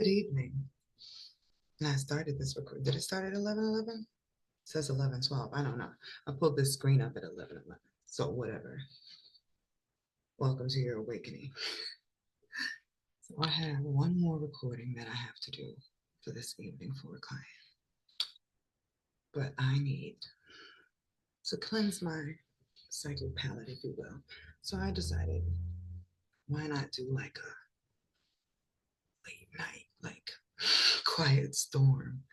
Good evening. And I started this record. Did it start at 11:11? It says 11:12. I don't know. I pulled this screen up at 11:11. So whatever. Welcome to your awakening. So I have one more recording that I have to do for this evening for a client. But I need to cleanse my psychic palette, if you will. So I decided, why not do like a late night, like quiet storm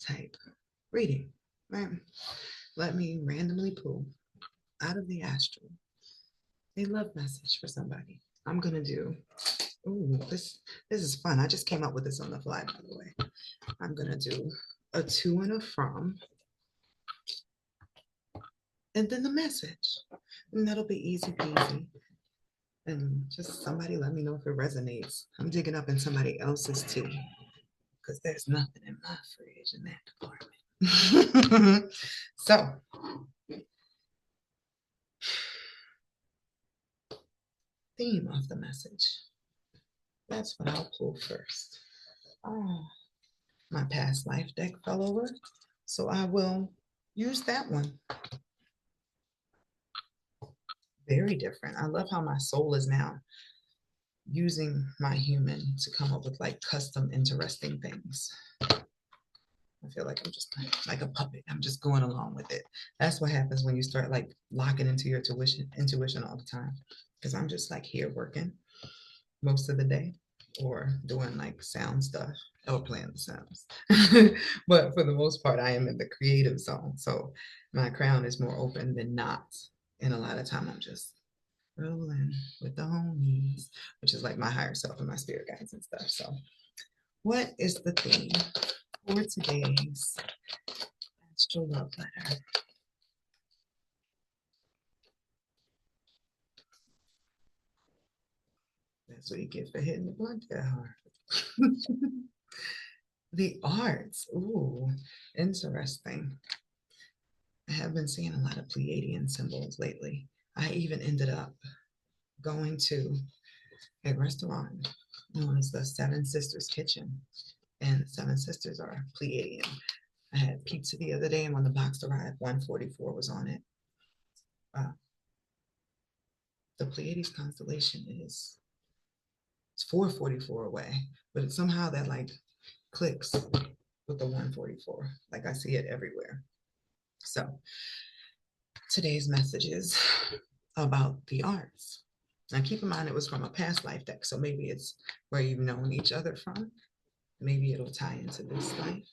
type reading, right? Let me randomly pull out of the astral a love message for somebody. I'm gonna do. Ooh, this is fun. I just came up with this on the fly, by the way. I'm gonna do a to and a from, and then the message, and that'll be easy peasy. And just somebody let me know if it resonates. I'm digging up in somebody else's too, because there's nothing in my fridge in that department. So, theme of the message. That's what I'll pull first. Oh, my past life deck fell over, so I will use that one. Very different. I love how my soul is now using my human to come up with like custom interesting things. I feel like I'm just like a puppet. I'm just going along with it. That's what happens when you start like locking into your intuition all the time. Because I'm just like here working most of the day or doing like sound stuff or playing the sounds. But for the most part, I am in the creative zone. So my crown is more open than not. And a lot of time I'm just rolling with the homies, which is like my higher self and my spirit guides and stuff. So, what is the theme for today's astral love letter? That's what you get for hitting the blunt that hard. The arts. Ooh, interesting. I have been seeing a lot of Pleiadian symbols lately. I even ended up going to a restaurant known as the Seven Sisters Kitchen. And the Seven Sisters are Pleiadian. I had pizza the other day, and when the box arrived, 144 was on it. Uh, the Pleiades constellation is it's 444 away, but it's somehow that like clicks with the 144. Like I see it everywhere. So today's message is about the arts. Now keep in mind it was from a past life deck, so maybe it's where you've known each other from. Maybe it'll tie into this life.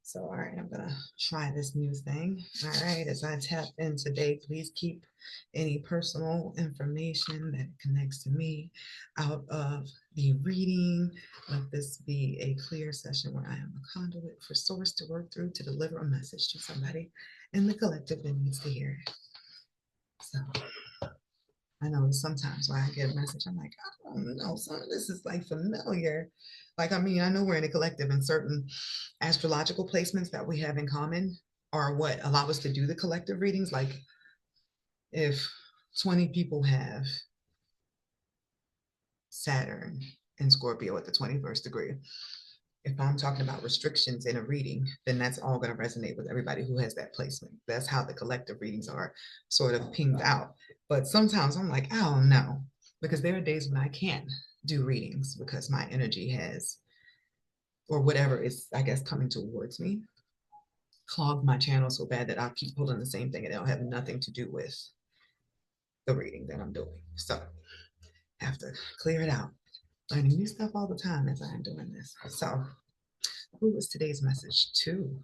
So, all right, I'm gonna try this new thing. All right, as I tap in today, please keep any personal information that connects to me out of the reading. Let this be a clear session where I am a conduit for source to work through to deliver a message to somebody in the collective that needs to hear it. So I know sometimes when I get a message, I'm like, I don't know, some of this is like familiar. Like, I mean, I know we're in a collective and certain astrological placements that we have in common are what allow us to do the collective readings. Like, if 20 people have Saturn in Scorpio at the 21st degree, if I'm talking about restrictions in a reading, then that's all going to resonate with everybody who has that placement. That's how the collective readings are sort of pinged out. But sometimes I'm like, I don't know, because there are days when I can't do readings because my energy has, or whatever is, I guess, coming towards me, clogged my channel so bad that I'll keep pulling the same thing and it'll have nothing to do with the reading that I'm doing. So I have to clear it out. Learning new stuff all the time as I'm doing this. So, who was today's message to?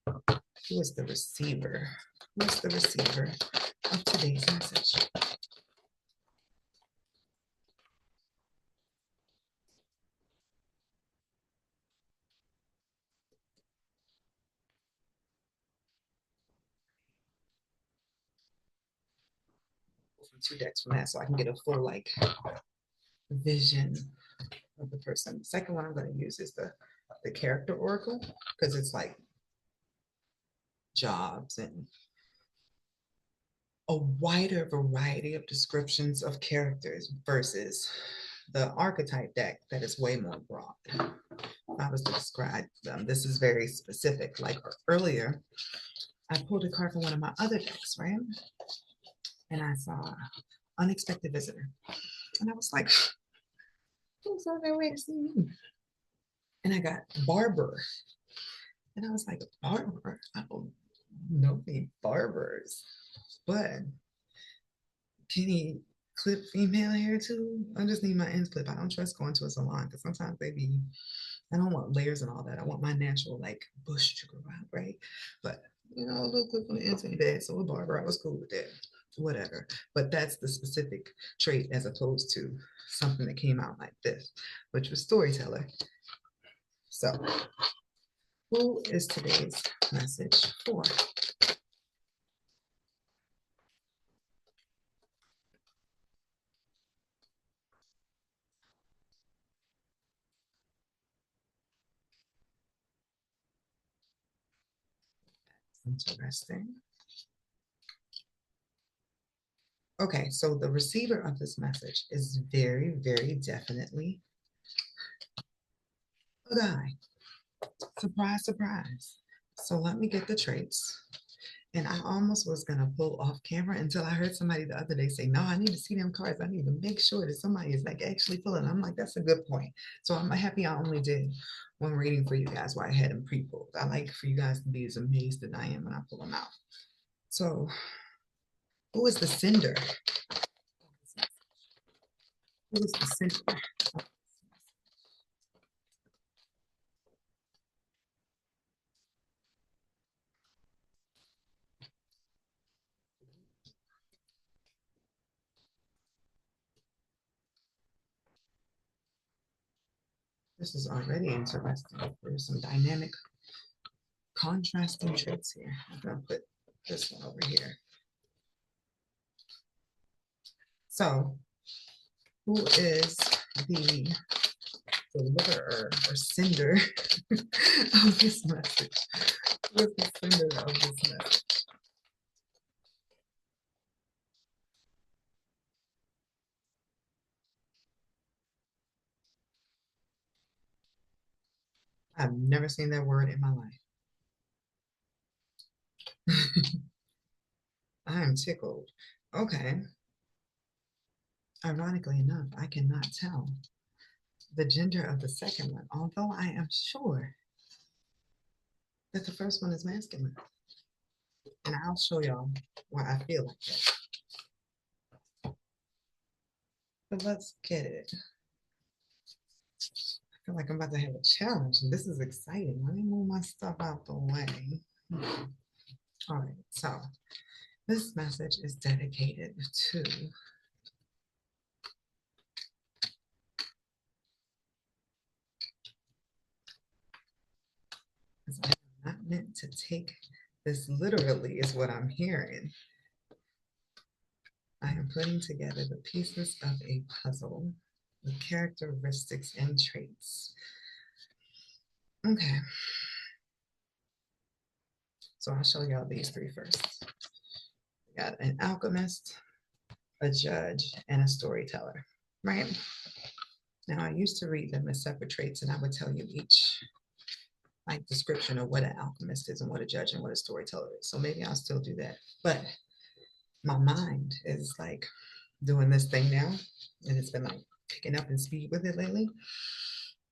Who is the receiver? Who is the receiver of today's message? From two decks from that, so I can get a full like vision of the person. The second one I'm going to use is the character oracle because it's like jobs and a wider variety of descriptions of characters versus the archetype deck that is way more broad. If I was to describe them, this is very specific. Like earlier, I pulled a card from one of my other decks, right? And I saw unexpected visitor. And I was like, who's on their way to see me? And I got barber. And I was like, barber? I don't know any barbers. But can he clip female hair too? I just need my ends clipped. I don't trust going to a salon because sometimes they be, I don't want layers and all that. I want my natural like bush to grow out, right? But you know, a little clip on the ends ain't bad. So a barber, I was cool with that. Whatever. But that's the specific trait as opposed to something that came out like this, which was storyteller. So who is today's message for? Interesting. Okay, so the receiver of this message is very, very definitely a guy. Surprise, surprise. So let me get the traits. And I almost was gonna pull off camera until I heard somebody the other day say, no, I need to see them cards. I need to make sure that somebody is like actually pulling. I'm like, that's a good point. So I'm happy I only did one reading for you guys while I had them pre-pulled. I like for you guys to be as amazed as I am when I pull them out. So who is the sender? Who is the sender? This is already interesting. There's some dynamic contrasting traits here. I'm gonna put this one over here. So who is the deliverer or sender of this message? Who is the sender of this message? I've never seen that word in my life. I am tickled. Okay. Ironically enough, I cannot tell the gender of the second one, although I am sure that the first one is masculine. And I'll show y'all why I feel like that. But let's get it. I feel like I'm about to have a challenge, and this is exciting. Let me move my stuff out the way. All right, so this message is dedicated to because I am not meant to take this literally, is what I'm hearing. I am putting together the pieces of a puzzle with characteristics and traits. Okay. So I'll show y'all these three first. We got an alchemist, a judge, and a storyteller, right? Now I used to read them as separate traits, and I would tell you each like description of what an alchemist is and what a judge and what a storyteller is. So maybe I'll still do that. But my mind is like doing this thing now, and it's been like picking up in speed with it lately,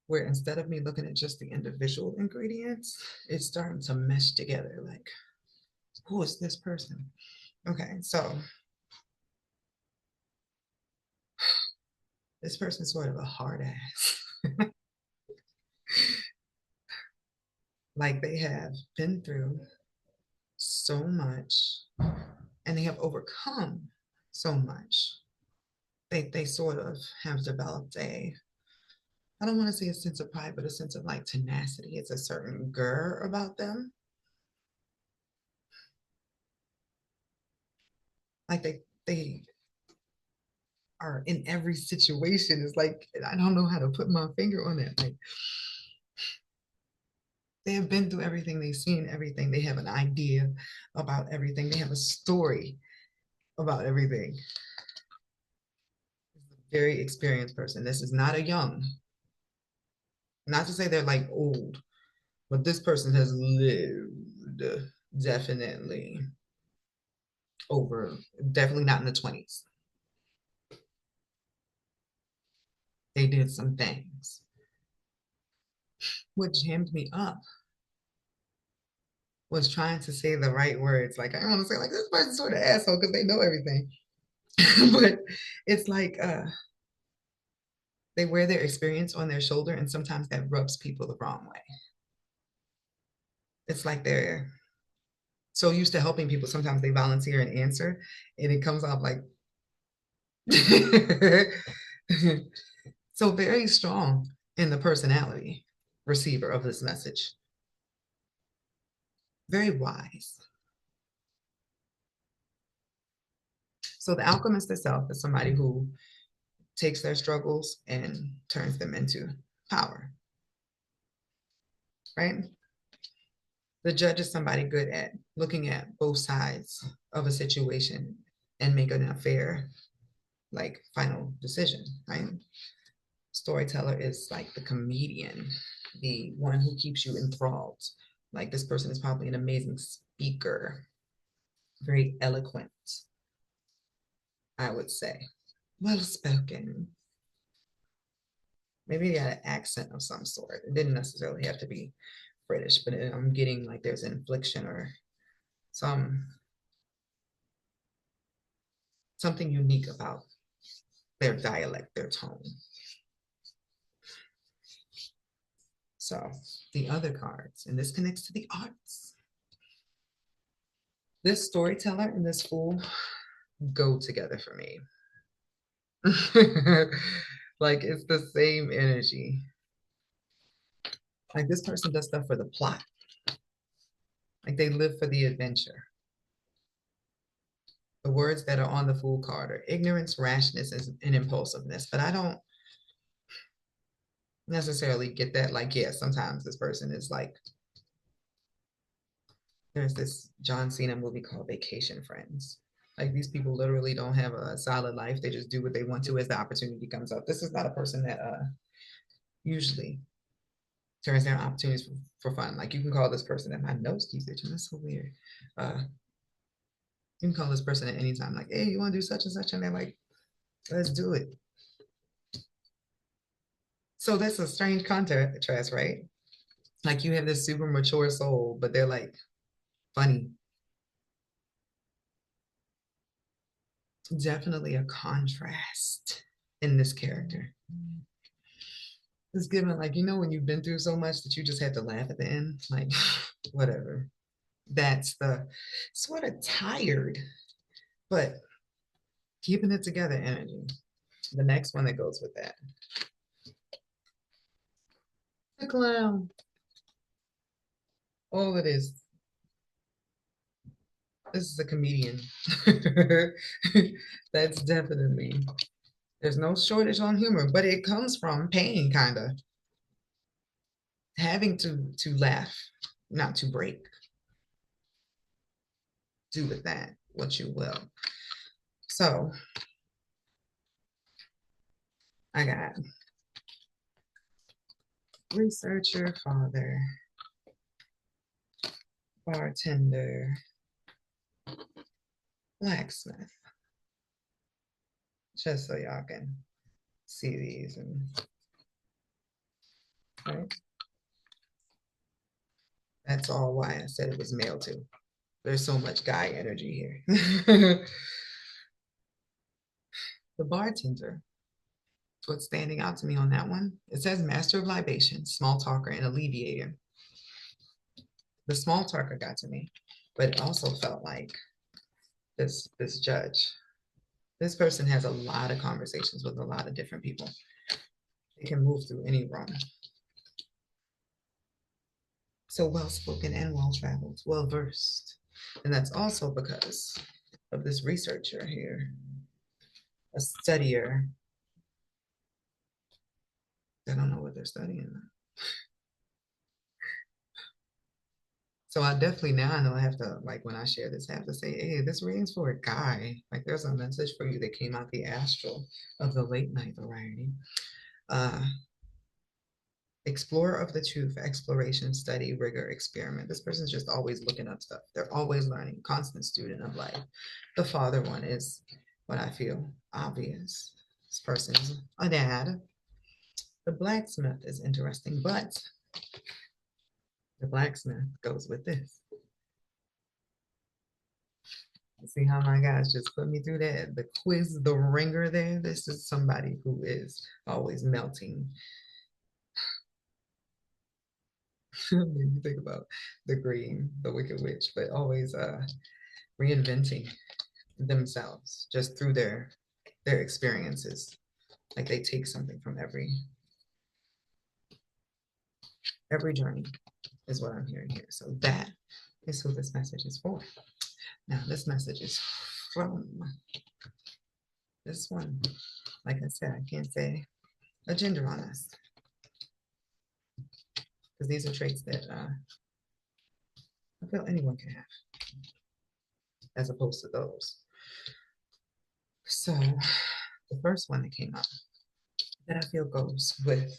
where instead of me looking at just the individual ingredients, it's starting to mesh together. Like, who is this person? Okay, so this person's sort of a hard ass. Like they have been through so much and they have overcome so much. They sort of have developed a, I don't want to say a sense of pride, but a sense of like tenacity. It's a certain grr about them. Like they are in every situation. It's like I don't know how to put my finger on it. Like they have been through everything, they've seen everything, they have an idea about everything, they have a story about everything. Very experienced person. This is not a young, not to say they're like old, but this person has lived definitely over, definitely not in the 20s. They did some things. What jammed me up was trying to say the right words. Like I want to say like this person's sort of asshole because they know everything. But it's like they wear their experience on their shoulder and sometimes that rubs people the wrong way. It's like they're so used to helping people, sometimes they volunteer and answer, and it comes off like so very strong in the personality receiver of this message. Very wise. So the alchemist itself is somebody who takes their struggles and turns them into power, right? The judge is somebody good at looking at both sides of a situation and making a fair, like, final decision, right? Storyteller is like the comedian, the one who keeps you enthralled. Like this person is probably an amazing speaker, very eloquent, I would say. Well spoken. Maybe he had an accent of some sort. It didn't necessarily have to be British, but I'm getting like there's an inflection or some something unique about their dialect, their tone. So the other cards, and this connects to the arts. This storyteller and this fool go together for me. Like it's the same energy. Like this person does stuff for the plot. Like they live for the adventure. The words that are on the fool card are ignorance, rashness, and impulsiveness. But I don't necessarily get that. Like, yeah, sometimes this person is like, there's this John Cena movie called Vacation Friends. Like these people literally don't have a solid life. They just do what they want to as the opportunity comes up. This is not a person that usually turns down opportunities for fun. Like you can call this person, and my nose keeps itching. That's so weird. You can call this person at any time, like, hey, you want to do such and such? And they're like, let's do it. So that's a strange contrast, right? Like you have this super mature soul, but they're like funny. Definitely a contrast in this character. It's given like, you know, when you've been through so much that you just had to laugh at the end, like, whatever. That's the sort of tired, but keeping it together energy. The next one that goes with that. The clown. All it is. This is a comedian. That's definitely, there's no shortage on humor, but it comes from pain, kind of. Having to laugh, not to break. Do with that what you will. So I got researcher, father, bartender, blacksmith. Just so y'all can see these and right. That's all why I said it was male too. There's so much guy energy here. The bartender, what's standing out to me on that one? It says master of libation, small talker, and alleviator. The small talker got to me, but it also felt like this judge. This person has a lot of conversations with a lot of different people. They can move through any room. So well spoken and well traveled, well versed. And that's also because of this researcher here, a studier. I don't know what they're studying. So I definitely now I know I have to, like when I share this, I have to say, hey, this reading's for a guy. Like there's a message for you that came out the astral of the late night variety. Uh, Explorer of the truth, exploration, study, rigor, experiment. This person's just always looking up stuff. They're always learning, constant student of life. The father one is what I feel obvious. This person's a dad. The blacksmith is interesting, but the blacksmith goes with this. See how my guys just put me through that? The quiz, the ringer there. This is somebody who is always melting. When you think about the green, the wicked witch, but always reinventing themselves just through their experiences. Like they take something from every journey is what I'm hearing here. So that is who this message is for. Now this message is from this one. Like I said, I can't say a gender on this because these are traits that I feel anyone can have as opposed to those. So the first one that came up that I feel goes with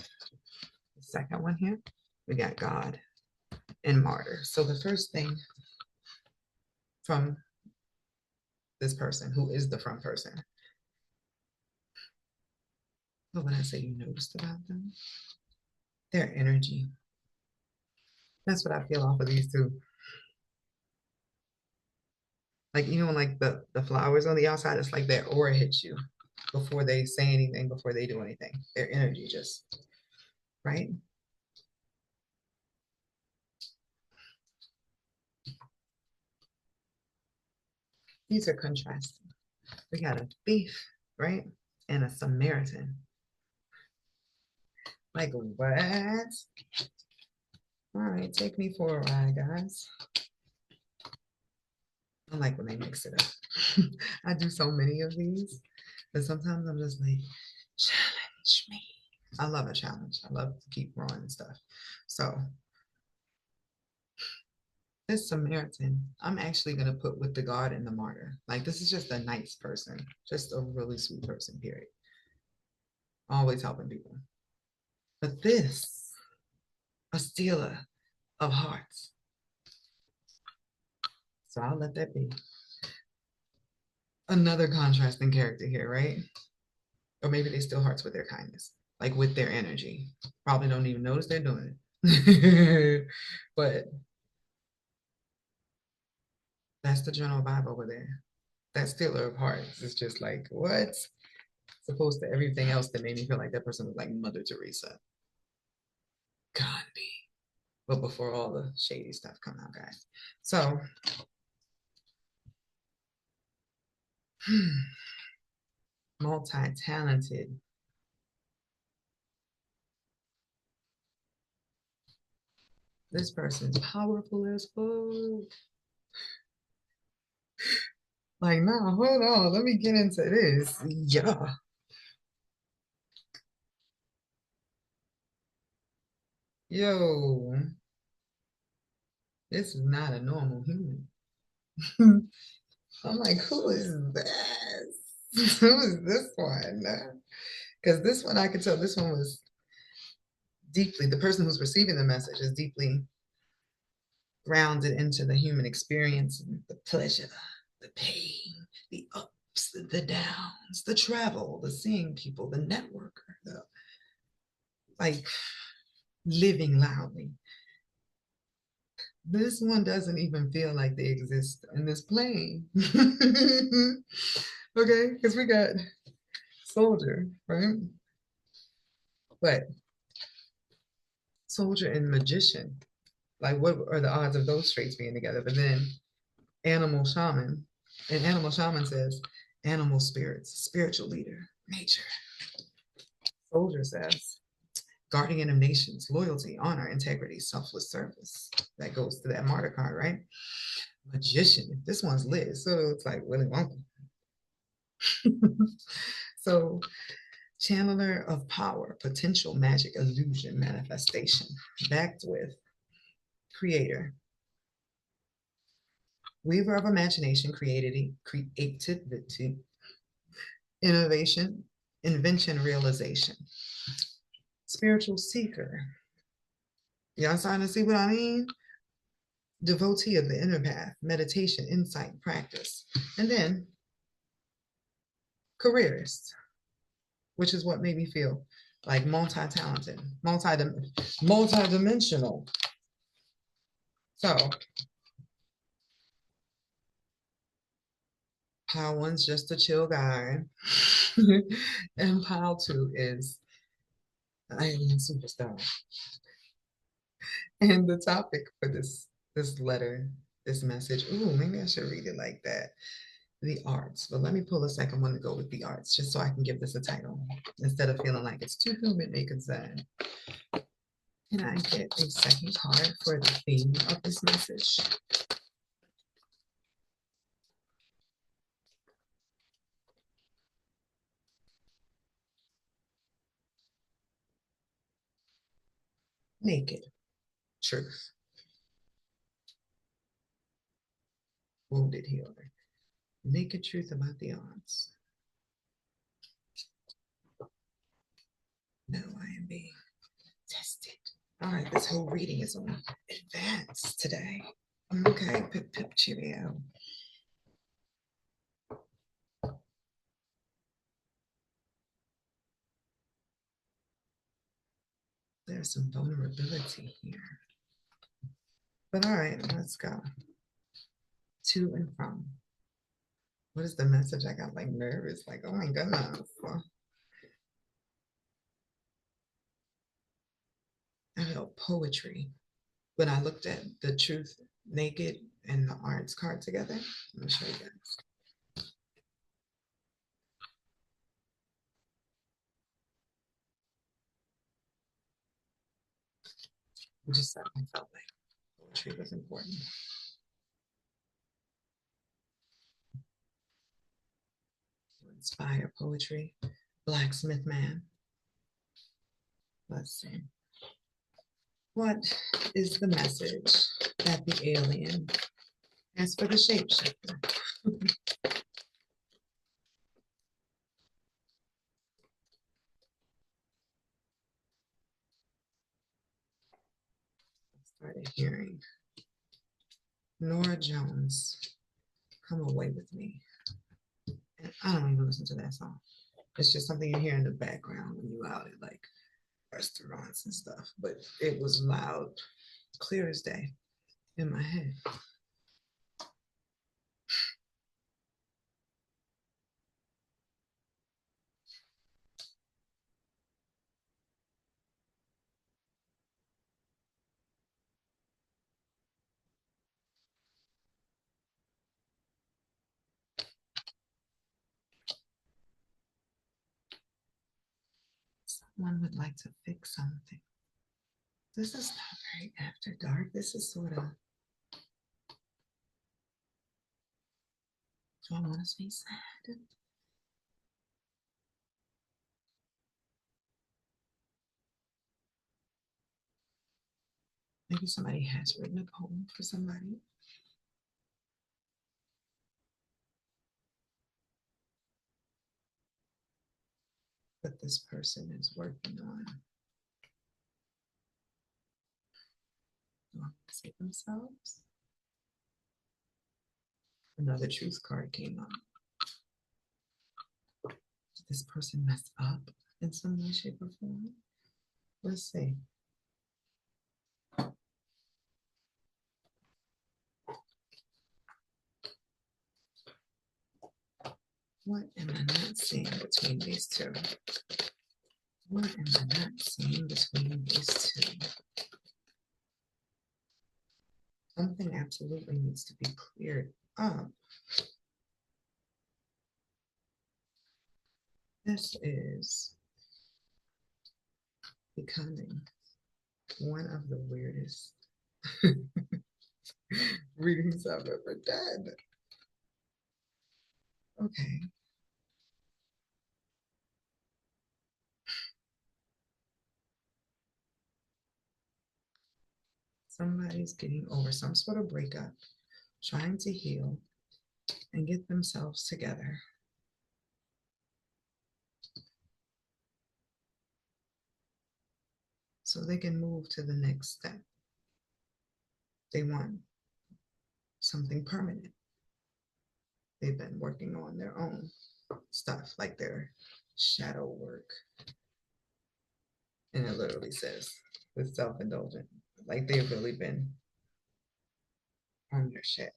the second one here, we got God and martyr. So the first thing from this person, who is the from person, but when I say you noticed about them, their energy. That's what I feel off of these two. Like even like the flowers on the outside, it's like their aura hits you before they say anything, before they do anything. Their energy just, right? These are contrasting. We got a thief, right? And a Samaritan. Like what? All right, take me for a ride, guys. I like when they mix it up. I do so many of these, but sometimes I'm just like, challenge me. I love a challenge. I love to keep growing and stuff. So this Samaritan, I'm actually gonna put with the God and the martyr. Like this is just a nice person, just a really sweet person, period. Always helping people. But this, a stealer of hearts. So I'll let that be. Another contrasting character here, right? Or maybe they steal hearts with their kindness, like with their energy. Probably don't even notice they're doing it. But that's the general vibe over there. That stealer of hearts is just like, what? Opposed to everything else that made me feel like that person was like Mother Teresa, Gandhi. But before all the shady stuff come out, guys. So, multi-talented. This person's powerful as fuck. Like, nah, hold on. Let me get into this. Yeah. Yo, this is not a normal human. I'm like, who is this? Who is this one? Because this one, I could tell this one was deeply, the person who's receiving the message is deeply grounded into the human experience, the pleasure, the pain, the ups, the downs, the travel, the seeing people, the networker, the like living loudly. This one doesn't even feel like they exist in this plane. Okay, because we got soldier, right? But soldier and magician, like what are the odds of those traits being together? But then animal shaman, and animal shaman says animal spirits, spiritual leader, nature. Soldier says guardian of nations, loyalty, honor, integrity, selfless service. That goes to that martyr card, right? Magician, this one's lit. So it's like Willy Wonka. So channeler of power, potential magic, illusion, manifestation, backed with creator. Weaver of imagination, creativity, innovation, invention, realization. Spiritual seeker. Y'all starting to see what I mean? Devotee of the inner path, meditation, insight, practice. And then careerist, which is what made me feel like multi-talented, multi-dimensional. So pile one's just a chill guy. And pile two is alien superstar. And the topic for this letter, this message, ooh, maybe I should read it like that. The arts. But let me pull a second one to go with the arts, just so I can give this a title instead of feeling like it's too humanly concerned. Can I get a second card for the theme of this message? Naked truth. Wounded healer. Naked truth about the arts. No, I am being tested. All right, this whole reading is on advance today. Okay, pip pip cheerio. There's some vulnerability here. But all right, let's go. To and from. What is the message? I got like nervous, like, oh my goodness. I felt poetry when I looked at the truth, naked, and the arts card together. Let me show you guys. I just I felt like poetry was important. Inspire poetry. Blacksmith man. Let's see. What is the message that the alien has for the shapeshifter? I started hearing Nora Jones, Come Away With Me. And I don't even listen to that song. It's just something you hear in the background when you're out at like restaurants and stuff. But it was loud, clear as day in my head. Someone would like to fix something. This is not very after dark. This is sort of, do I want to be sad? Maybe somebody has written a poem for somebody. That this person is working on. See themselves. Another truth card came up. Did this person mess up in some way, shape, or form? Let's see. What am I not seeing between these two? What am I not seeing between these two? Something absolutely needs to be cleared up. This is becoming one of the weirdest readings I've ever done. Okay. Somebody's getting over some sort of breakup trying to heal and get themselves together. So they can move to the next step. They want something permanent. They've been working on their own stuff, like their shadow work. And it literally says with self-indulgent, like they've really been on their shit,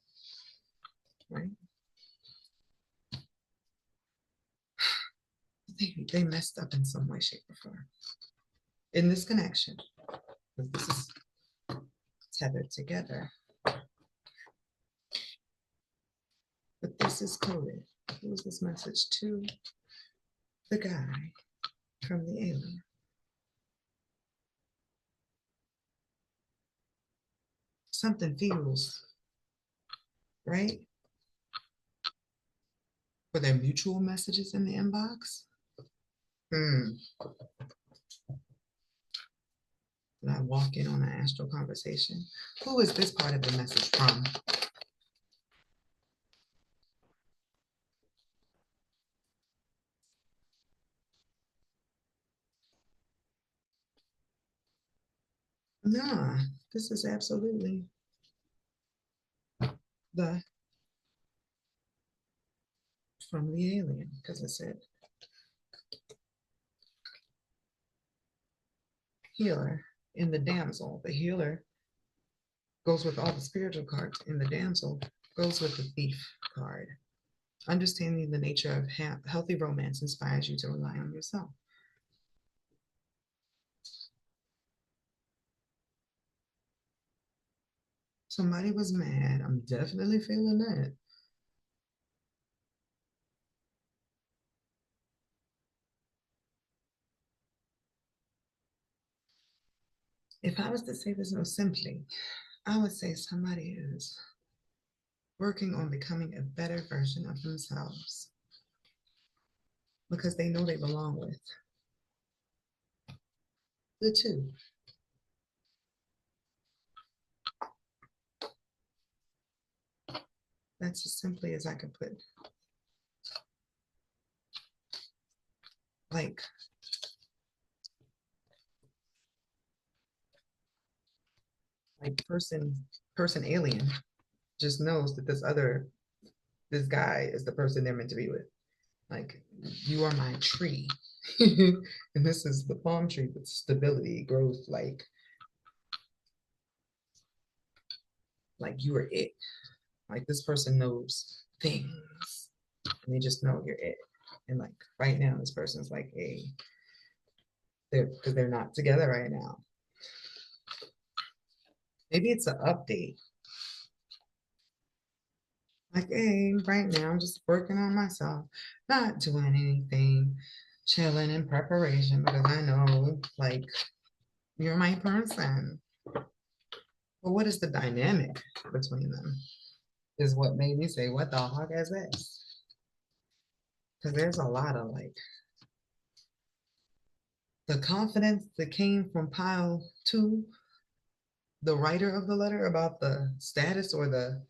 right? They messed up in some way, shape, or form in this connection. This is tethered together. But this is coded. Who is this message to? The guy from the alien. Something feels, right? Were there mutual messages in the inbox? Did I walk in on an astral conversation? Who is this part of the message from? Nah, this is absolutely the from the alien, because it said healer in the damsel. The healer goes with all the spiritual cards, and the damsel goes with the thief card. Understanding the nature of healthy romance inspires you to rely on yourself. Somebody was mad. I'm definitely feeling that. If I was to say this more simply, I would say somebody is working on becoming a better version of themselves because they know they belong with the two. That's as simply as I could put. Like, person alien just knows that this guy is the person they're meant to be with. Like, you are my tree. And this is the palm tree with stability, growth, like you are it. Like this person knows things. And they just know you're it. And like right now, this person's like because they're not together right now. Maybe it's an update. Like, hey, right now I'm just working on myself, not doing anything, chilling in preparation because I know like you're my person. But what is the dynamic between them? Is what made me say, what the fuck is this? Because there's a lot of like the confidence that came from pile two, the writer of the letter about the status or the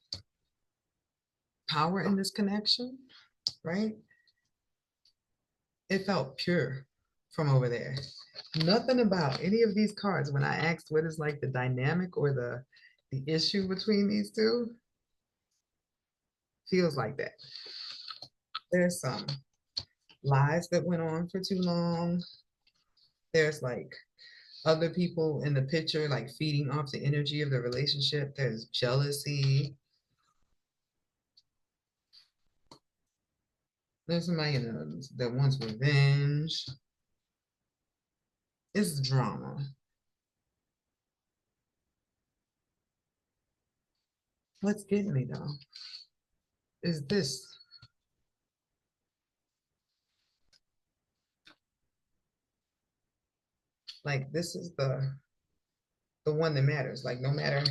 power in this connection, right? It felt pure from over there. Nothing about any of these cards when I asked what is like the dynamic or the issue between these two feels like that. There's some lies that went on for too long. There's like other people in the picture like feeding off the energy of the relationship. There's jealousy. There's somebody that wants revenge. It's drama. What's getting me though is this. Like this is the one that matters. Like no matter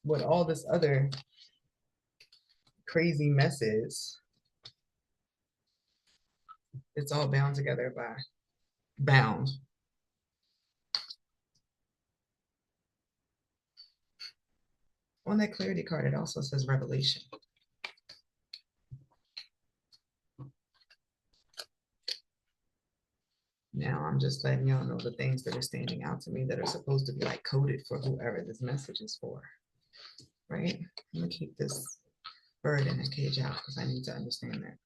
what all this other crazy mess is, it's all bound together by bound. On that clarity card, it also says revelation. Now I'm just letting y'all know the things that are standing out to me that are supposed to be like coded for whoever this message is for, right? I'm gonna keep this bird in a cage out because I need to understand that.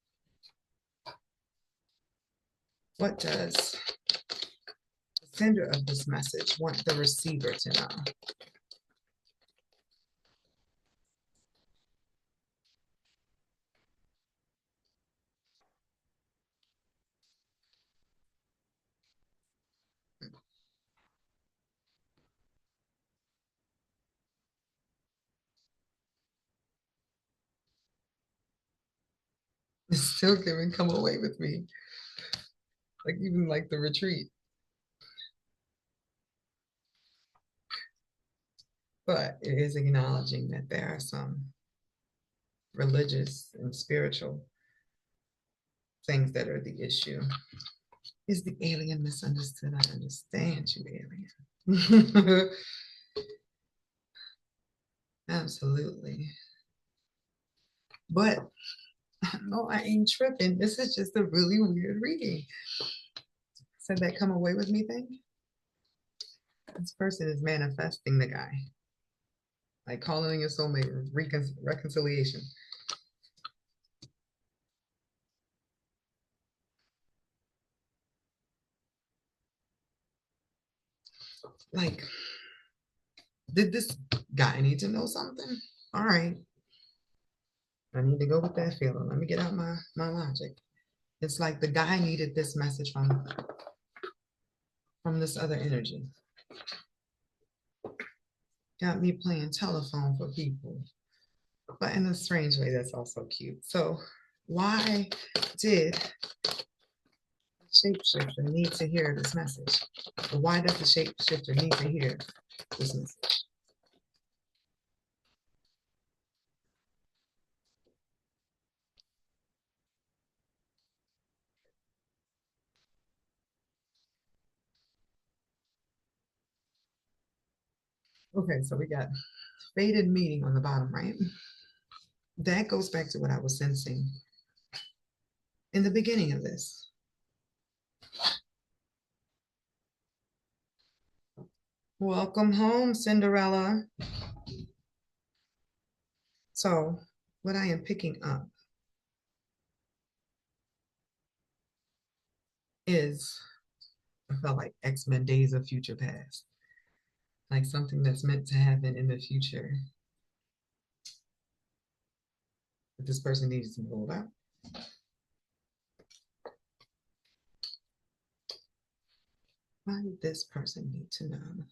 What does the sender of this message want the receiver to know? It's still giving come away with me. Like even like the retreat. But it is acknowledging that there are some religious and spiritual things that are the issue. Is the alien misunderstood? I understand you, alien. Absolutely. But no, I ain't tripping. This is just a really weird reading. Said that come away with me thing. This person is manifesting the guy, like calling your soulmate reconciliation. Like, did this guy need to know something? All right, I need to go with that feeling. Let me get out my logic. It's like the guy needed this message from this other energy. Got me playing telephone for people, but in a strange way, that's also cute. So, why did shapeshifter need to hear this message? Why does the shapeshifter need to hear this message? Okay, so we got fated meeting on the bottom right. That goes back to what I was sensing in the beginning of this. Welcome home, Cinderella. So, what I am picking up is, I felt like X-Men Days of Future Past, like something that's meant to happen in the future that this person needs to know about. Why did this person need to know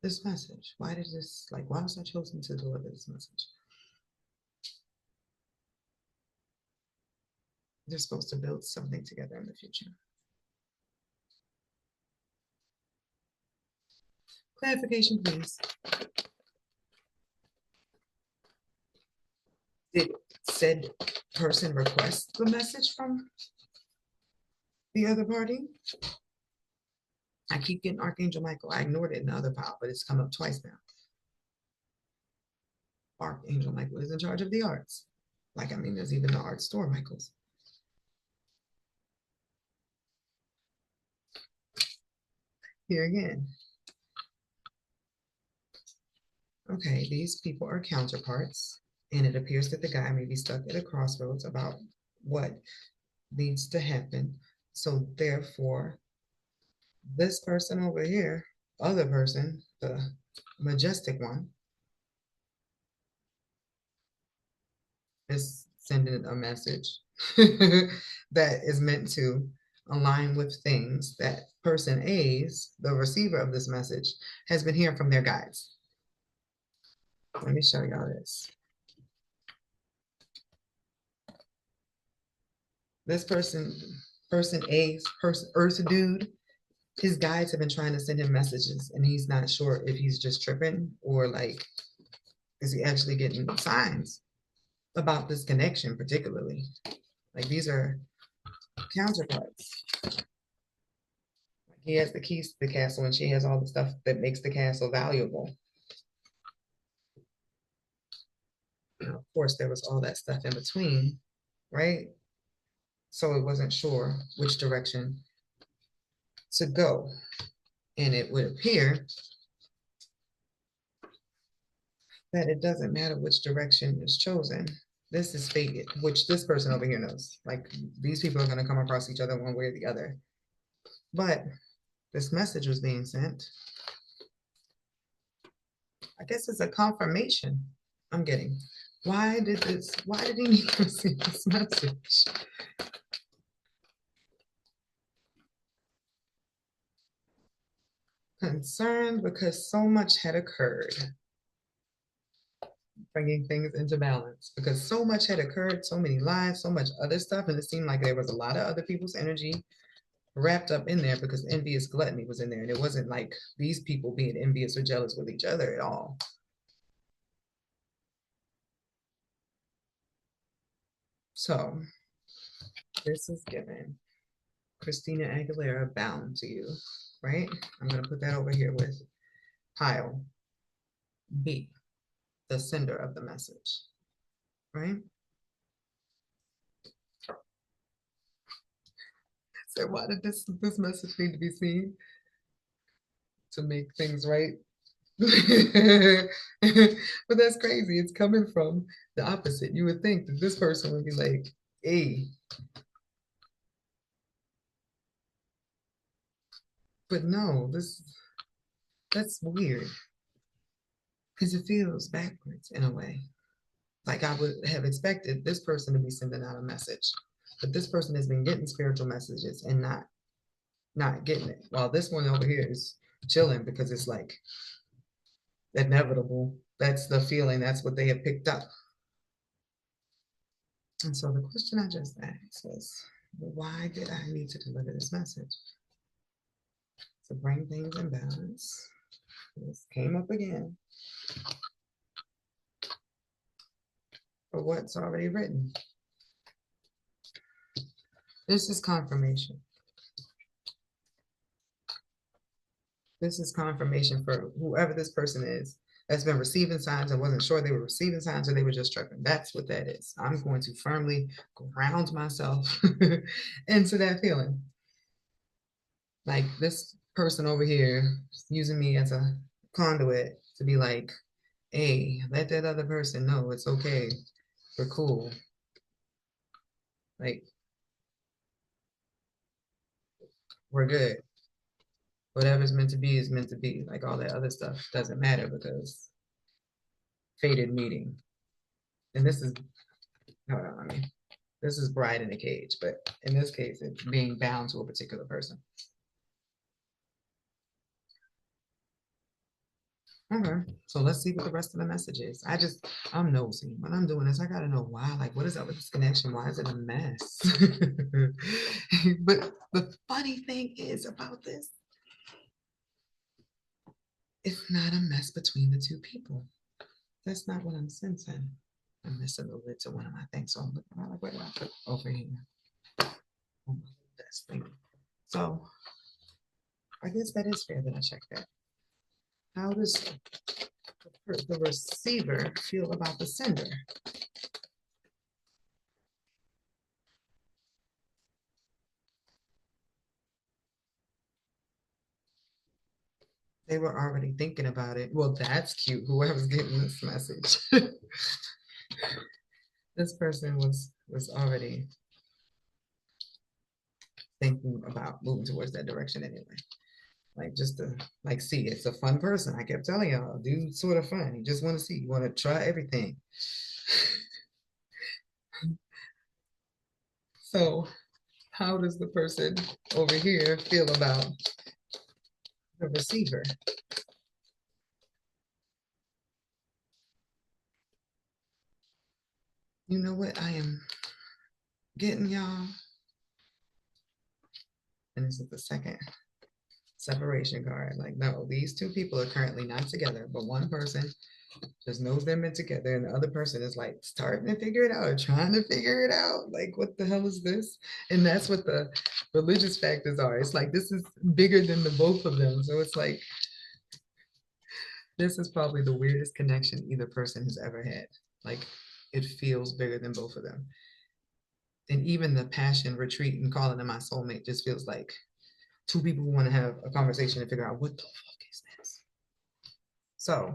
this message? Why did this, like, why was I chosen to deliver this message? They're supposed to build something together in the future. Clarification, please. Did said person request the message from the other party? I keep getting Archangel Michael. I ignored it in the other pile, but it's come up twice now. Archangel Michael is in charge of the arts. Like, I mean, there's even the art store, Michael's. Here again. Okay, these people are counterparts, and it appears that the guy may be stuck at a crossroads about what needs to happen. So therefore, this person over here, other person, the majestic one, is sending a message that is meant to align with things that person A's, the receiver of this message, has been hearing from their guides. Let me show y'all this. This person A's, Earth dude, his guides have been trying to send him messages and he's not sure if he's just tripping or like, is he actually getting signs about this connection particularly? Like these are counterparts. He has the keys to the castle and she has all the stuff that makes the castle valuable. course, there was all that stuff in between, right? So it wasn't sure which direction to go. And it would appear that it doesn't matter which direction is chosen. This is fated, which this person over here knows. Like these people are going to come across each other one way or the other. But this message was being sent. I guess it's a confirmation I'm getting. Why did he need to receive this message? Concerned because so much had occurred. Bringing things into balance because so much had occurred, so many lives, so much other stuff, and it seemed like there was a lot of other people's energy wrapped up in there because envious gluttony was in there, and it wasn't like these people being envious or jealous with each other at all. So this is given Christina Aguilera bound to you, right? I'm going to put that over here with pile B, the sender of the message, right? So why did this message need to be seen? To make things right. But that's crazy. It's coming from the opposite. You would think that this person would be like, hey. But no, that's weird. Because it feels backwards in a way. Like I would have expected this person to be sending out a message. But this person has been getting spiritual messages and not getting it. While this one over here is chilling because it's like inevitable. That's the feeling. That's what they have picked up. And so the question I just asked was, why did I need to deliver this message? To bring things in balance. This came up again. For what's already written. This is confirmation. This is confirmation for whoever this person is that's been receiving signs and wasn't sure they were receiving signs or they were just tripping. That's what that is. I'm going to firmly ground myself into that feeling. Like this person over here using me as a conduit to be like, hey, let that other person know it's okay. We're cool. Like, we're good. Whatever's meant to be is meant to be. Like all that other stuff doesn't matter because fated meeting. And this is, hold on, I mean, this is bride in a cage, but in this case, it's being bound to a particular person. Okay, so let's see what the rest of the message is. I'm nosy. What I'm doing is I gotta know why. Like, what is up with this connection? Why is it a mess? But the funny thing is about this, it's not a mess between the two people. That's not what I'm sensing. I'm missing the lid to one of my things. So I'm looking around like, where do I put over here? Oh, this thing. So I guess that is fair that I check that. How does the receiver feel about the sender? They were already thinking about it. Well, that's cute. Whoever's getting this message. This person was already thinking about moving towards that direction anyway. Like just to like see, it's a fun person. I kept telling y'all, dude, sort of fun. You just want to see, you want to try everything. So how does the person over here feel about the receiver? You know what I am getting, y'all? And this is the second separation card. Like, no, these two people are currently not together, but one person just knows they're meant together, and the other person is like starting to figure it out or trying to figure it out. Like, what the hell is this? And that's what the religious factors are. It's like this is bigger than the both of them. So it's like this is probably the weirdest connection either person has ever had. Like it feels bigger than both of them. And even the passion retreat and calling them my soulmate just feels like two people who want to have a conversation and figure out what the fuck is this. So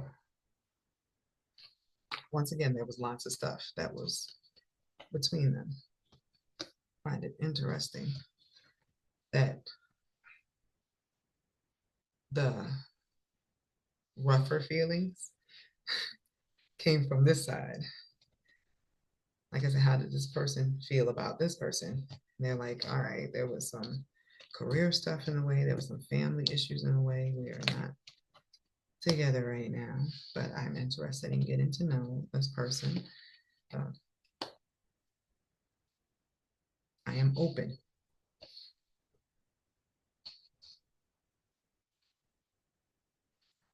once again, there was lots of stuff that was between them. I find it interesting that the rougher feelings came from this side. Like I said, how did this person feel about this person? And they're like, all right, there was some career stuff in the way, there was some family issues in the way. We are not together right now, but I'm interested in getting to know this person. Uh, I am open.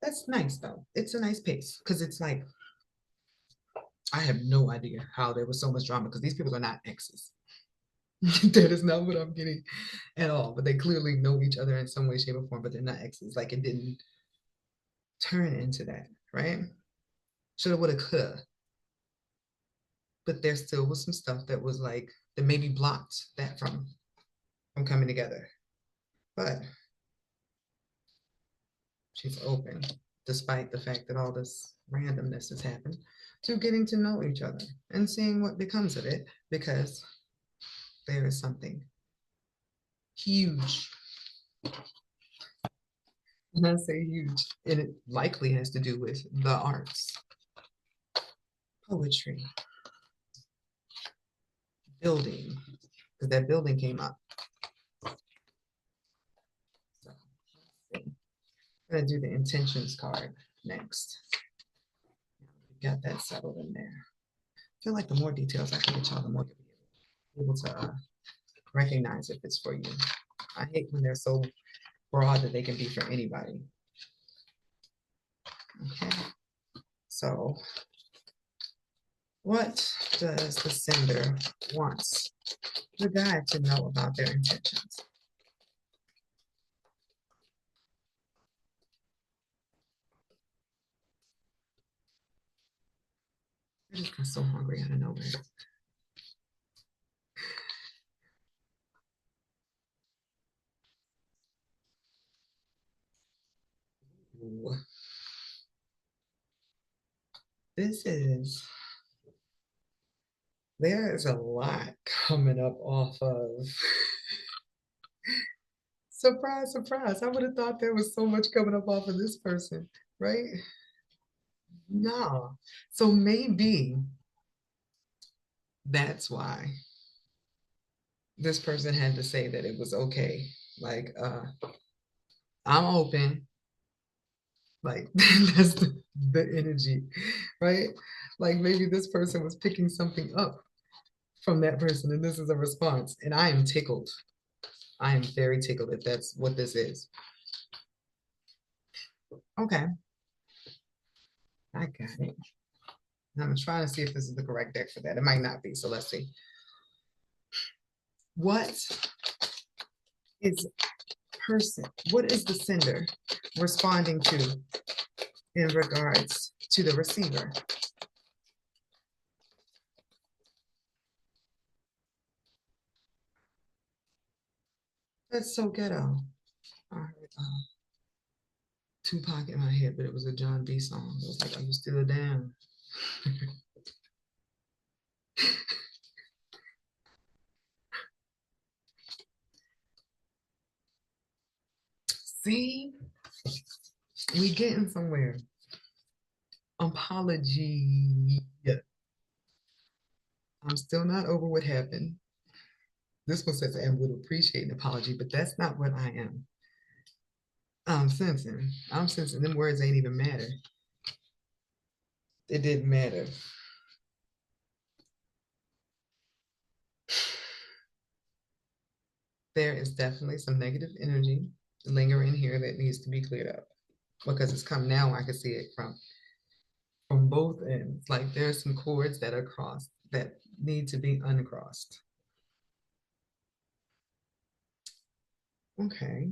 That's nice though. It's a nice pace because it's like I have no idea how there was so much drama because these people are not exes. That is not what I'm getting at all. But they clearly know each other in some way, shape, or form, but they're not exes. Like it didn't turn into that, right? Shoulda, woulda, coulda. But there still was some stuff that was like that maybe blocked that from coming together. But she's open, despite the fact that all this randomness has happened, to getting to know each other and seeing what becomes of it, because there is something huge. And I say huge, and it likely has to do with the arts, poetry, building, because that building came up. So, I'm gonna do the intentions card next. Got that settled in there. I feel like the more details I can get y'all, the more you'll be able to recognize if it's for you. I hate when they're so broad that they can be for anybody. Okay, so what does the sender wants the guide to know about their intentions? I just got so hungry out of nowhere. Ooh. This is, there is a lot coming up off of, surprise, surprise. I would have thought there was so much coming up off of this person, right? No. So maybe that's why this person had to say that it was okay. Like, I'm open. Like, that's the energy, right? Like maybe this person was picking something up from that person, and this is a response. And I am tickled. I am very tickled if that's what this is. Okay, I got it. I'm trying to see if this is the correct deck for that. It might not be, so let's see. What is person, what is the sender responding to in regards to the receiver? That's so ghetto. I heard Tupac in my head, but it was a John B song. It was like, "Are you still down?" See, we getting somewhere. Apology. I'm still not over what happened. This one says I would appreciate an apology, but that's not what I am. I'm sensing. I'm sensing them words ain't even matter. It didn't matter. There is definitely some negative energy lingering here that needs to be cleared up because it's come now. I can see it from both ends. Like there's some cords that are crossed that need to be uncrossed. Okay.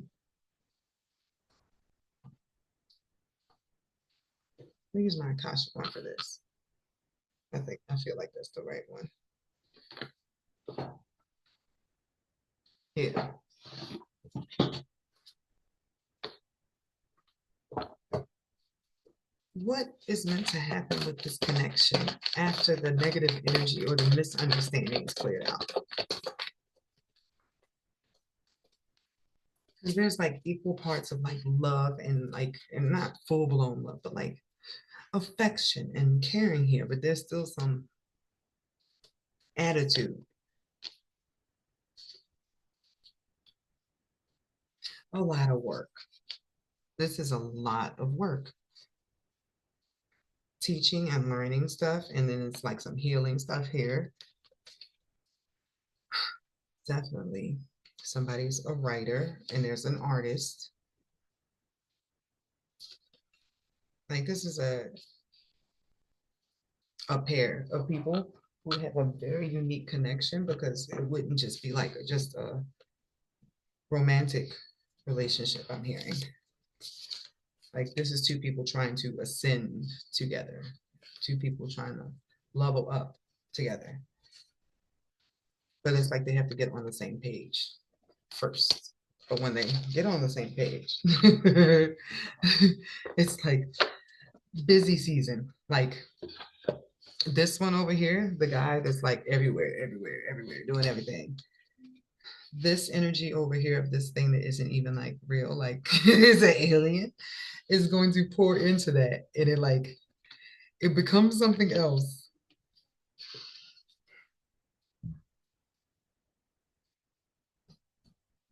Let me use my Akashic one for this. I feel like that's the right one. Yeah. What is meant to happen with this connection after the negative energy or the misunderstanding is cleared out? Because there's like equal parts of like love and like, and not full blown love, but like affection and caring here, but there's still some attitude. A lot of work. This is a lot of work. Teaching and learning stuff, and then it's like some healing stuff here. Definitely. Somebody's a writer and there's an artist. Like this is a pair of people who have a very unique connection because it wouldn't just be like just a romantic relationship I'm hearing. Like this is two people trying to ascend together, two people trying to level up together. But it's like they have to get on the same page first. But when they get on the same page, it's like busy season. Like this one over here, the guy that's like everywhere, everywhere, everywhere, doing everything. This energy over here of this thing that isn't even like real, like is an alien, is going to pour into that. And it like it becomes something else.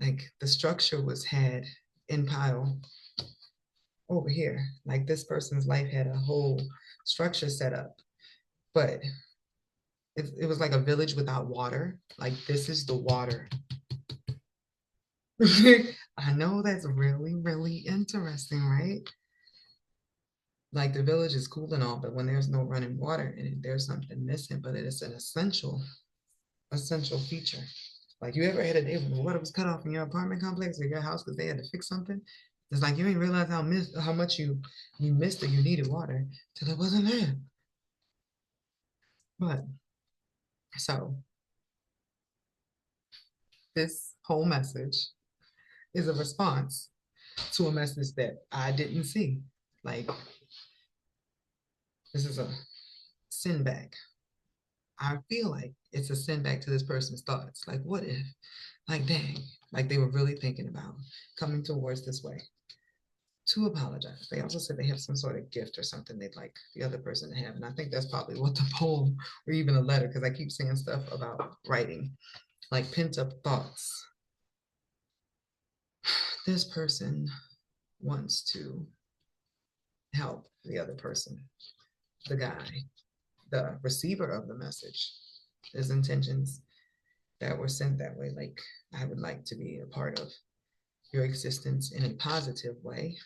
Like the structure was had in pile over here. Like this person's life had a whole structure set up, but it was like a village without water. Like this is the water. I know that's really, really interesting, right? Like the village is cool and all, but when there's no running water in it, there's something missing, but it is an essential feature. Like you ever had a day when the water was cut off in your apartment complex or your house because they had to fix something? It's like you didn't realize how much you missed or you needed water till it wasn't there. But so this whole message is a response to a message that I didn't see. Like this is a send back. I feel like it's a send back to this person's thoughts. Like, what if, like, dang, like they were really thinking about coming towards this way to apologize. They also said they have some sort of gift or something they'd like the other person to have. And I think that's probably what the poem or even a letter, because I keep saying stuff about writing, like pent up thoughts. This person wants to help the other person, the guy, the receiver of the message, his intentions that were sent that way. Like, I would like to be a part of your existence in a positive way,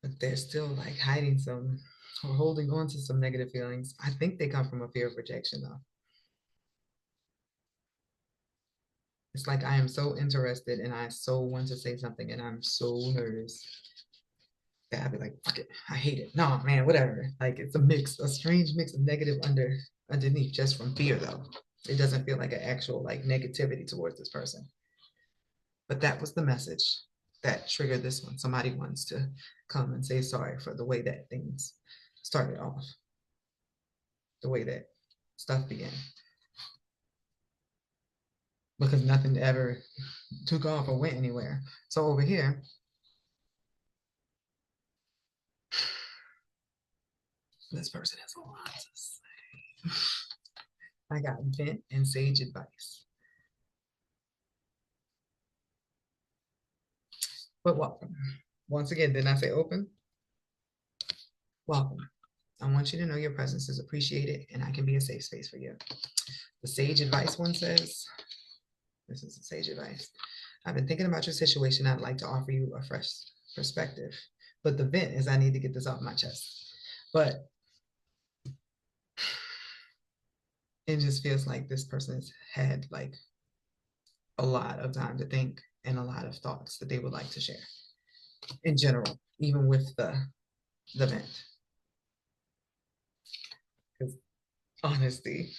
but they're still like hiding some or holding on to some negative feelings. I think they come from a fear of rejection, though. It's like I am so interested and I so want to say something and I'm so nervous that I'd be like, fuck it, I hate it. No, man, whatever. Like it's a mix, a strange mix of negative underneath just from fear, though. It doesn't feel like an actual like negativity towards this person. But that was the message that triggered this one. Somebody wants to come and say sorry for the way that things started off, the way that stuff began. Because nothing ever took off or went anywhere. So over here, this person has a lot to say. I got vent and sage advice. But welcome. Once again, didn't I say open? Welcome. I want you to know your presence is appreciated and I can be a safe space for you. The sage advice one says, this is the sage advice. I've been thinking about your situation. I'd like to offer you a fresh perspective. But the vent is I need to get this off my chest. But it just feels like this person's had like a lot of time to think and a lot of thoughts that they would like to share in general, even with the vent. Honesty.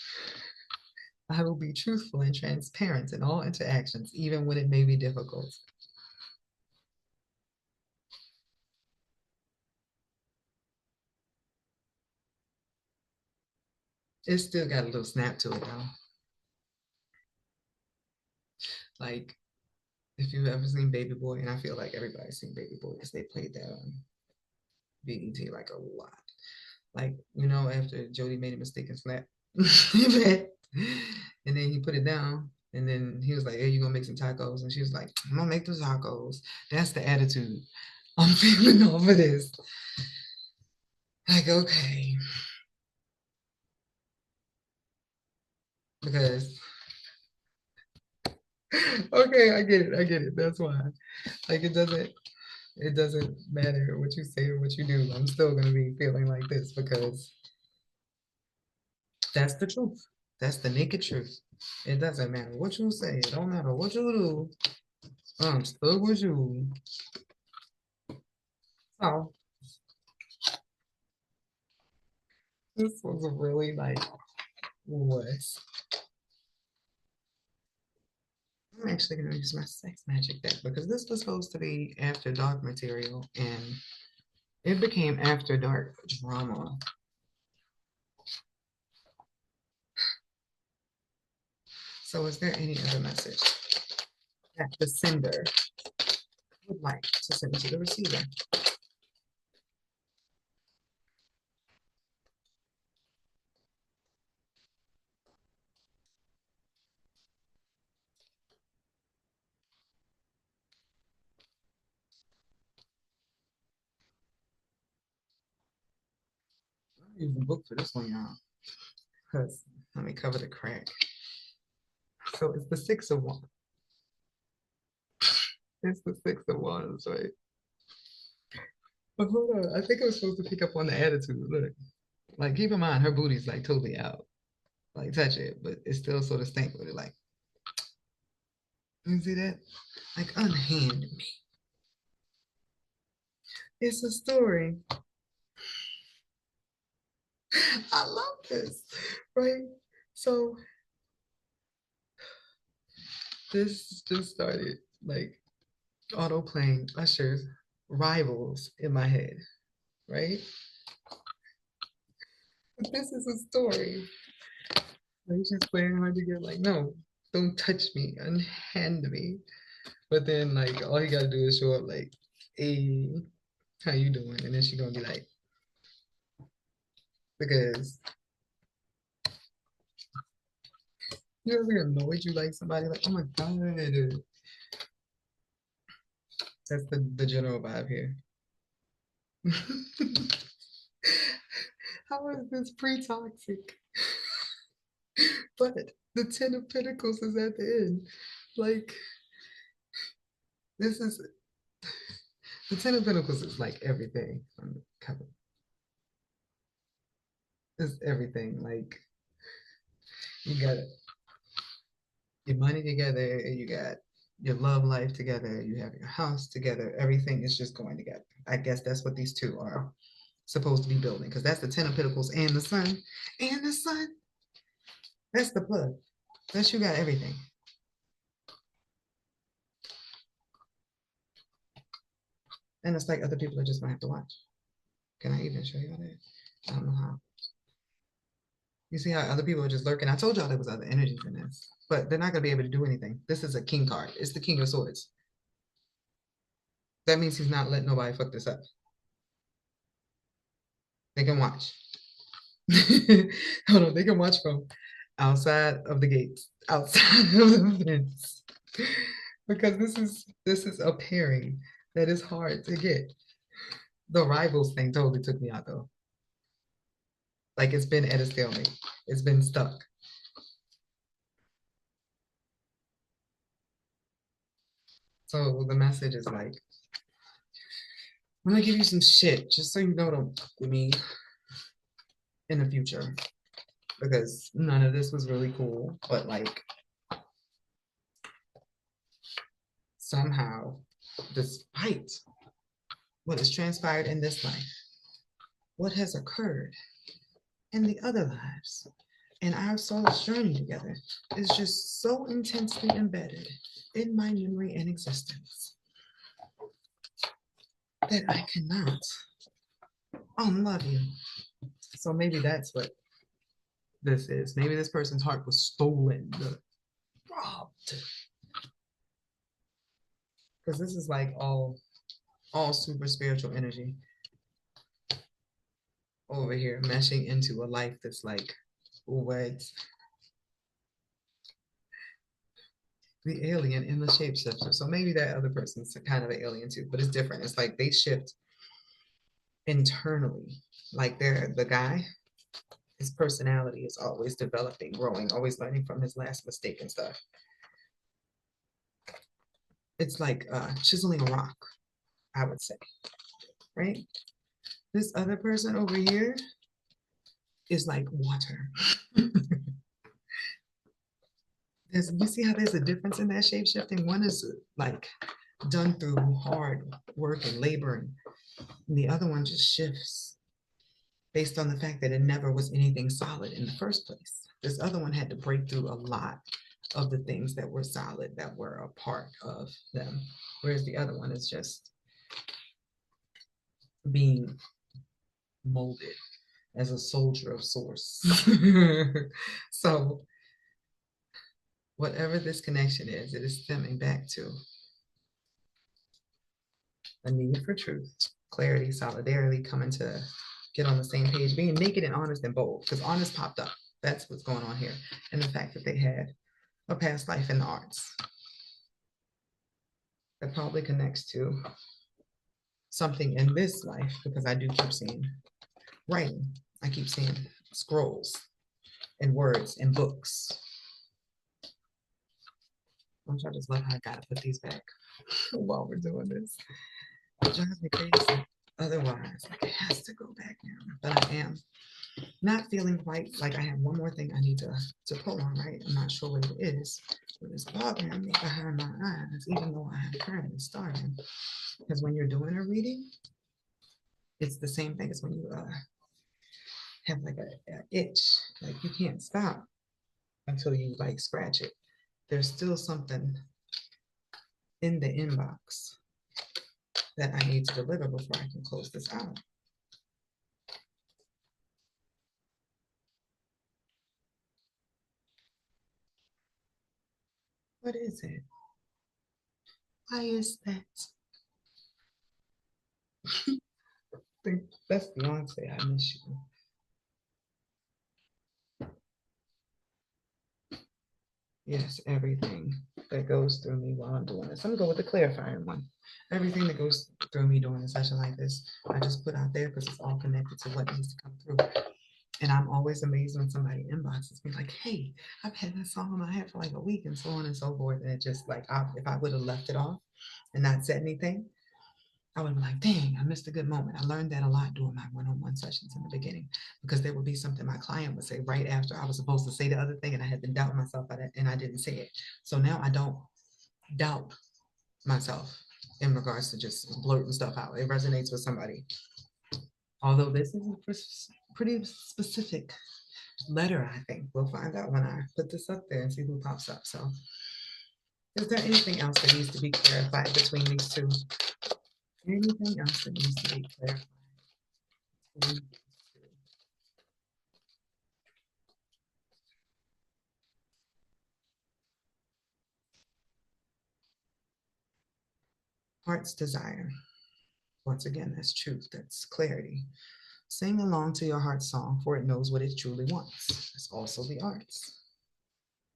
I will be truthful and transparent in all interactions, even when it may be difficult. It still got a little snap to it though. Like if you've ever seen Baby Boy, and I feel like everybody's seen Baby Boy because they played that on BET like a lot. Like, after Jody made a mistake and slapped and then he put it down, and then he was like, hey, you gonna make some tacos? And she was like, I'm gonna make the tacos. That's the attitude I'm feeling off of this. Like, okay. Because okay, I get it. That's why. Like it doesn't matter what you say or what you do. I'm still gonna be feeling like this because that's the truth. That's the naked truth. It doesn't matter what you say. It don't matter what you do. I'm still with you. So this was really like what? I'm actually gonna use my sex magic deck because this was supposed to be after dark material and it became after dark drama. So is there any other message that the sender would like to send to the receiver? I'm using the book for this one, y'all. Because let me cover the crack. So it's the Six of Wands. It's the Six of Wands, right? But hold on, I think I was supposed to pick up on the attitude. Look, like keep in mind her booty's like totally out. Like touch it, but it's still sort of stink with it. Like, you see that? Like unhand me. It's a story. I love this, right? So this just started like auto playing Usher's Rivals in my head, right? But this is a story. Like she's playing hard to get like, no, don't touch me, unhand me. But then like all you gotta do is show up like, hey, how you doing? And then she's gonna be like, because you ever annoyed you like somebody like, oh my God. That's the general vibe here. How is this pre-toxic? But the Ten of Pentacles is at the end. Like, this is the Ten of Pentacles is like everything on the cover. It's everything. Like, you got your money together, you got your love life together, you have your house together, everything is just going together. I guess that's what these two are supposed to be building because that's the Ten of Pentacles and the Sun. And the Sun, that's the plug. That's you got everything. And it's like other people are just gonna have to watch. Can I even show you that? I don't know how. You see how other people are just lurking? I told y'all there was other energies in this, but they're not gonna be able to do anything. This is a king card. It's the King of Swords. That means he's not letting nobody fuck this up. They can watch. Hold on, they can watch from outside of the gates, outside of the fence. Because this is a pairing that is hard to get. The rivals thing totally took me out though. Like it's been at a stalemate. It's been stuck. So the message is like, I'm gonna give you some shit just so you know don't fuck with me in the future. Because none of this was really cool. But like somehow, despite what has transpired in this life, what has occurred in the other lives, and our soul's journey together is just so intensely embedded in my memory and existence that I cannot unlove you. So maybe that's what this is. Maybe this person's heart was stolen, robbed. Because this is like all super spiritual energy over here, meshing into a life that's like what the alien in the shapeshifter. So maybe that other person's kind of an alien too, but it's different. It's like they shift internally. Like they're the guy, his personality is always developing, growing, always learning from his last mistake and stuff. It's like chiseling a rock, I would say, right? This other person over here is like water. You see how there's a difference in that shape shifting? One is like done through hard work and labor, and the other one just shifts based on the fact that it never was anything solid in the first place. This other one had to break through a lot of the things that were solid, that were a part of them, whereas the other one is just being molded as a soldier of source. So whatever this connection is, it is stemming back to a need for truth, clarity, solidarity, coming to get on the same page, being naked and honest and bold, because honest popped up. That's what's going on here. And the fact that they had a past life in the arts that probably connects to something in this life, because I do keep seeing writing. I keep seeing scrolls and words and books. I just love how I gotta put these back while we're doing this. It drives me crazy. Otherwise, like it has to go back now. But I am not feeling quite like I have one more thing I need to pull on, right? I'm not sure what it is, but it's bothering me behind my eyes, even though I am currently starting. Because when you're doing a reading, it's the same thing as when you have like a itch, like you can't stop until you like scratch it. There's still something in the inbox that I need to deliver before I can close this out. What is it? Why is that? That's Beyonce. I miss you. Yes, everything that goes through me while I'm doing this. I'm gonna go with the clarifying one. Everything that goes through me during a session like this, I just put out there because it's all connected to what needs to come through. And I'm always amazed when somebody inboxes me like, "Hey, I've had that song in my head for like a week," and so on and so forth. And it just like, if I would have left it off and not said anything, I would be like, dang, I missed a good moment. I learned that a lot during my one-on-one sessions in the beginning, because there would be something my client would say right after I was supposed to say the other thing, and I had been doubting myself and I didn't say it. So now I don't doubt myself in regards to just blurting stuff out. It resonates with somebody. Although this is a pretty specific letter, I think. We'll find out when I put this up there and see who pops up. So is there anything else that needs to be clarified between these two? Anything else that needs to be clarified? Heart's desire. Once again, that's truth, that's clarity. Sing along to your heart song, for it knows what it truly wants. It's also the arts.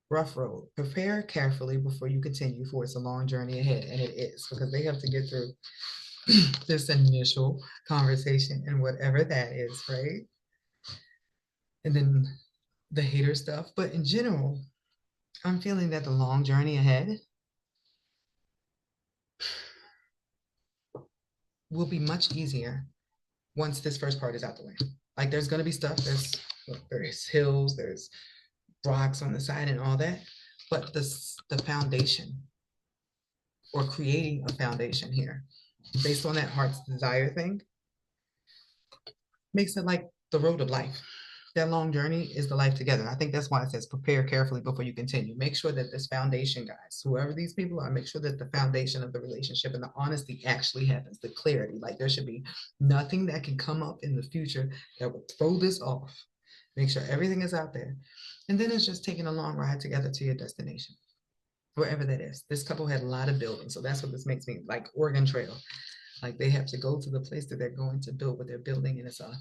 Rough road. Prepare carefully before you continue, for it's a long journey ahead, and it is, because they have to get through this initial conversation and whatever that is, right? And then the hater stuff. But in general, I'm feeling that the long journey ahead will be much easier once this first part is out the way. Like there's gonna be stuff, there's hills, there's rocks on the side and all that, but the foundation, or creating a foundation here based on that heart's desire thing, makes it like the road of life. that long journey is the life together. I think that's why it says prepare carefully before you continue. Make sure that this foundation, guys, whoever these people are, make sure that the foundation of the relationship and the honesty actually happens, the clarity. Like there should be nothing that can come up in the future that will throw this off. Make sure everything is out there. And then it's just taking a long ride together to your destination, wherever that is. This couple had a lot of building. So that's what this makes me like Oregon Trail. Like they have to go to the place that they're going to build what they're building. And it's a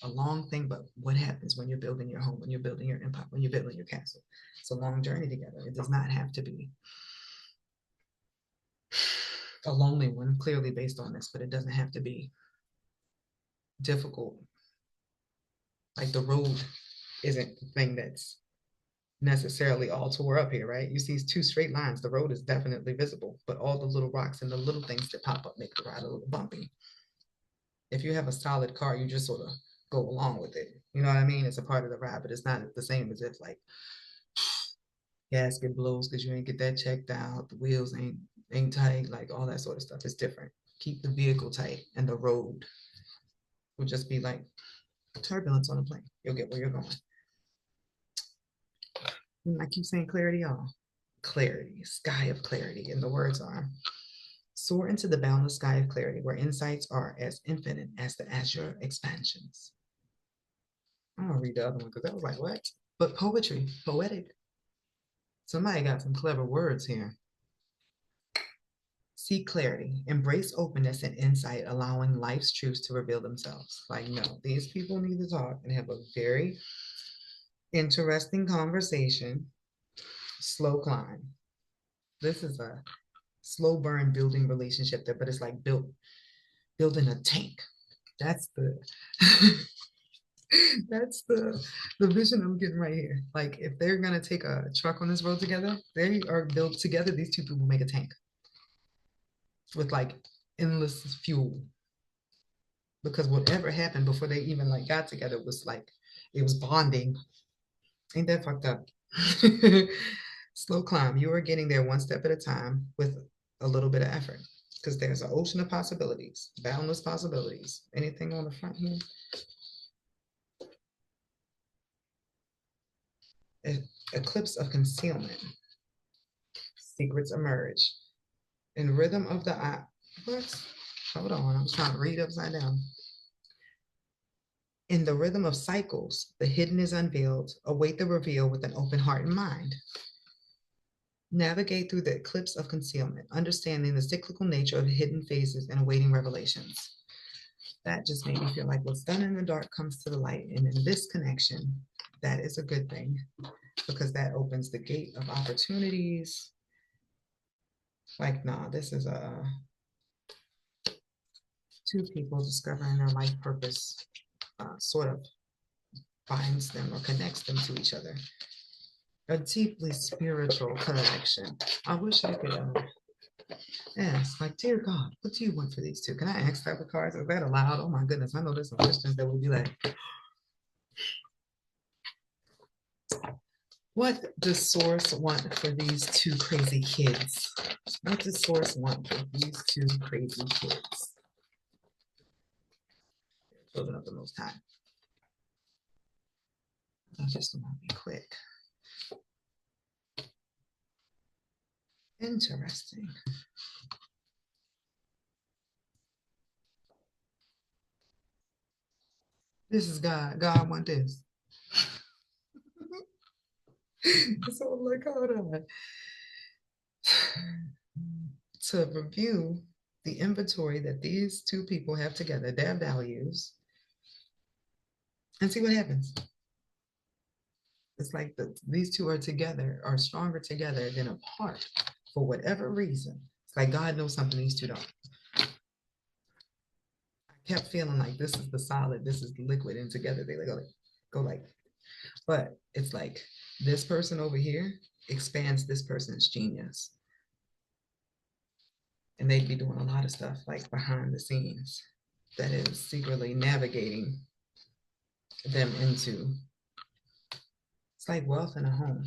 long thing, but what happens when you're building your home, when you're building your empire, when you're building your castle? It's a long journey together. It does not have to be a lonely one, clearly based on this, but it doesn't have to be difficult. Like the road isn't the thing that's necessarily all tore up here, right? You see two straight lines. The road is definitely visible, but all the little rocks and the little things that pop up make the ride a little bumpy. If you have a solid car, you just sort of go along with it. You know what I mean? It's a part of the ride, but it's not the same as if like gasket blows because you ain't get that checked out. The wheels ain't tight, like all that sort of stuff is different. Keep the vehicle tight, and the road will just be like turbulence on a plane. You'll get where you're going. And I keep saying clarity, y'all. Clarity, sky of clarity, and the words are soar into the boundless sky of clarity, where insights are as infinite as the azure expansions. I'm gonna read the other one because that was like what? But poetry, poetic. Somebody got some clever words here. Seek clarity, embrace openness and insight, allowing life's truths to reveal themselves. Like, no, these people need to talk and have a very interesting conversation. Slow climb. This is a slow burn building relationship there, but it's like building a tank. That's the that's the vision I'm getting right here. Like if they're gonna take a truck on this road together, they are built together. These two people make a tank with like endless fuel. Because whatever happened before they even like got together was like it was bonding. Ain't that fucked up? Slow climb. You are getting there one step at a time with a little bit of effort. Because there's an ocean of possibilities, boundless possibilities. Anything on the front here? Eclipse of concealment. Secrets emerge. In rhythm of the eye. What? Hold on. I'm trying to read upside down. In the rhythm of cycles, the hidden is unveiled. Await the reveal with an open heart and mind. Navigate through the eclipse of concealment, understanding the cyclical nature of hidden phases and awaiting revelations. That just made me feel like what's done in the dark comes to the light. And in this connection, that is a good thing because that opens the gate of opportunities. Like, nah, this is two people discovering their life purpose sort of binds them or connects them to each other. A deeply spiritual connection. I wish I could ask, like, dear God, what do you want for these two? Can I ask that with cards? Is that allowed? Oh my goodness, I know there's some questions that would be like, what does Source want for these two crazy kids? What does Source want for these two crazy kids? Children of the Most High. I just want to be quick. Interesting. This is God. God want this. So I'm like, hold on. To review the inventory that these two people have together, their values, and see what happens. It's like these two are together, are stronger together than apart for whatever reason. It's like God knows something these two don't. I kept feeling like this is the solid, this is the liquid, and together they go like, but it's like this person over here expands this person's genius. And they'd be doing a lot of stuff like behind the scenes that is secretly navigating them into. It's like wealth in a home,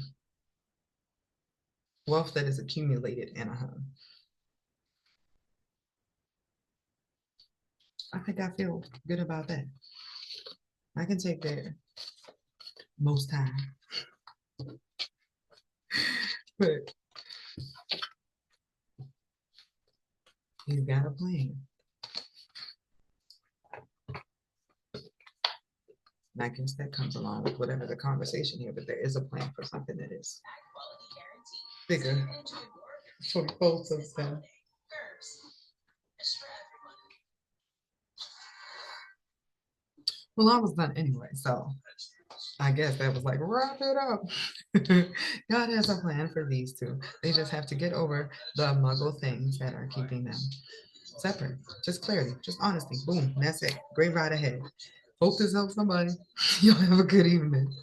wealth that is accumulated in a home. I think I feel good about that. I can take that most time. But he's got a plan. And I guess that comes along with whatever the conversation here, but there is a plan for something that is bigger for both of them. Well, I was done anyway, so I guess that was like, wrap it up. God has a plan for these two. They just have to get over the muggle things that are keeping them separate. Just clarity, just honesty. Boom, that's it. Great ride ahead. Hope this helps somebody. Y'all have a good evening.